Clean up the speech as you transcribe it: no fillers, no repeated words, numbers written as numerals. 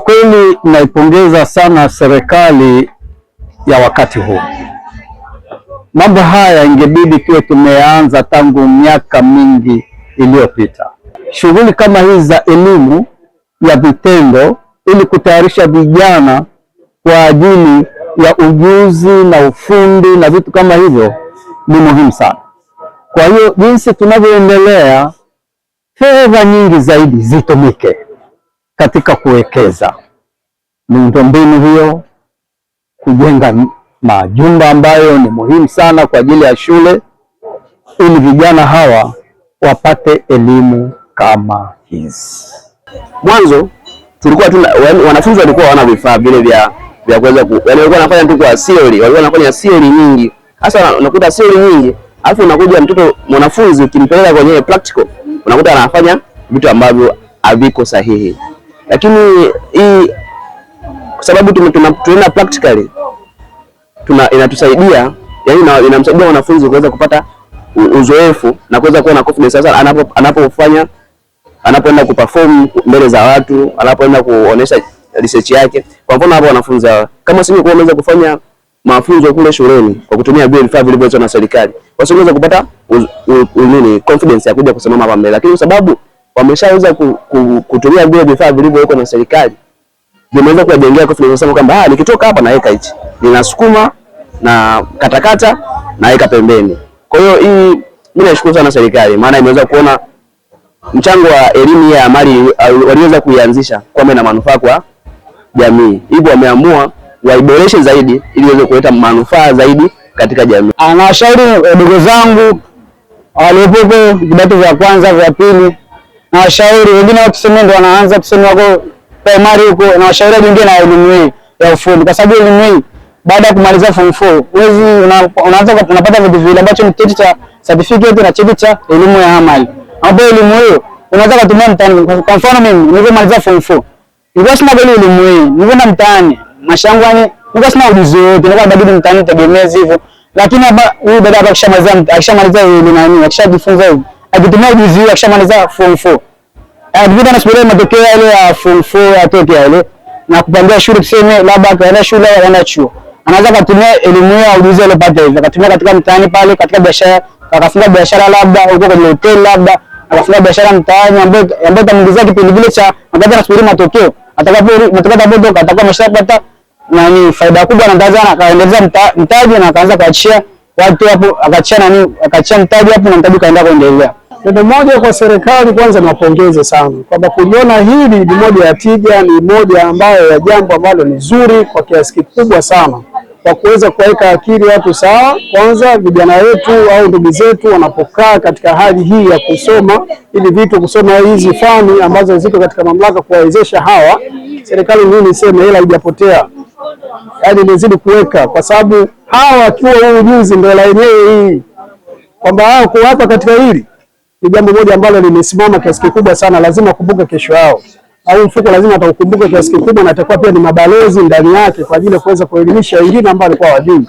kweli naipongeza sana serikali ya wakati huu. Mambo haya ingebidi tuwe tumeanza tangu miaka mingi iliyopita. Shughuli kama hizi za elimu ya vitendo ili kutayarisha vijana kwa ajili ya ujuzi na ufundi na vitu kama hivyo ni muhimu sana. Kwa hiyo jinsi tunavyoendelea, fedha nyingi zaidi zitumike katika kuwekeza miundombinu hiyo, kujenga majumba ambayo ni muhimu sana kwa ajili ya shule, ili vijana hawa wapate elimu kama hizi. Mwanzo tulikuwa wanafunzi walikuwa hawana vifaa vile vya kuweza yaani walikuwa wanafanya tu kwa theory, walikuwa wanafanya theory nyingi. Hasa unakuta theory nyingi, alafu unakuja mtoto mwanafunzi ukimpeleka kwenye practical, unakuta anafanya vitu ambavyo haviko sahihi. Lakini hii kwa sababu tunaenda practically inatusaidia, yani inamsaidia mwanafunzi kuweza kupata uzoefu na kuweza kuwa na confidence sasa anapoenda kuperform mbele za watu, anapoenda kuonesha research yake. Kwa mfano hapo wanafunzi kama sisi wameweza kufanya mafunzo kule shuleni kwa kutumia vile vifaa vilivyotolewa na serikali, wasiweza kupata confidence ya kuja kusimama hapa mbele, lakini kwa sababu wameshaweza kutumia vile vifaa vilivyowekwa na serikali, wameweza kujengea confidence sasa kwamba nikitoka hapa naweka hichi, ninasukuma na katakata naweka pembeni. Kwa hiyo hii mimi nashukuru sana serikali, maana imeweza kuona mchango wa elimu ya amali waliweza kuianzisha kwamba ina manufaa kwa jamii. Hivyo wameamua waiboreshe zaidi ili iweze kuleta manufaa zaidi katika jamii. Anawashauri ndugu zangu waliopo vidato vya kwanza vya pili, na washauri wengine wao tuseme ndio wanaanza tuseme wako primary huko, na washauri wengine na elimu hii ya ufundi, kwa sababu elimu hii baada ya kumaliza form 4 unaanza unapata vitu vile ambacho ni cheti cha certificate na cheti cha elimu ya amali. Hapo elimu hiyo unaweza kutumia mtaani. Kwa mfano mimi nilipomaliza form 4 nilikuwa sina elimu hii, nilikwenda mtaani mashangu, yani nilikuwa sina ujuzi wote, nilikuwa bado mtaani tegemezi hivyo. Lakini huyu dada akishamaliza elimu akishajifunza hivi, akitumia ujuzi wake akishamaliza form 4, akipita na subiri matokeo yale ya form 4 atoke yale na kupangia shule, tuseme labda akaenda shule au anaenda chuo, anaweza kutumia elimu ya ujuzi aliyopata hivi akatumia katika mtaani pale, katika biashara, akafunga biashara labda huko kwenye hotel, labda akafunga biashara mtaani ambayo itamuingizia kipindi kile cha wakati anasubiri matokeo. Atakapotoka atakuwa ameshapata faida kubwa, na anaweza akaendeleza mtaji na akaanza kuachia watu hapo, akaachia mtaji hapo na mtaji kaenda kuendelea. Ndio moja kwa serikali, kwanza nawapongeze sana kwamba kuliona hili ni moja ya tija, ni moja ambayo ya jambo ambalo ni zuri kwa kiasi kikubwa sana, kwa kuweza kuweka akili watu sawa. Kwanza vijana wetu au ndugu zetu wanapokaa katika hali hii ya kusoma ili vitu, kusoma hizi fani ambazo ziko katika mamlaka kuwawezesha hawa, serikali nini niseme, hela haijapotea, yaani inazidi kuweka, kwa sababu hawa wakiwa huu ujuzi ndio la yenyewe hii, kwamba hao kwa hapa katika hili ni jambo moja ambalo limesimama kiasi kikubwa sana. Lazima kumbuka kesho yao, au mfuko lazima ataukumbuka kiasi kikubwa, na atakuwa pia ni mabalozi ndani yake kwa ajili ya kuweza kuelimisha wengine ambao walikuwa wajui.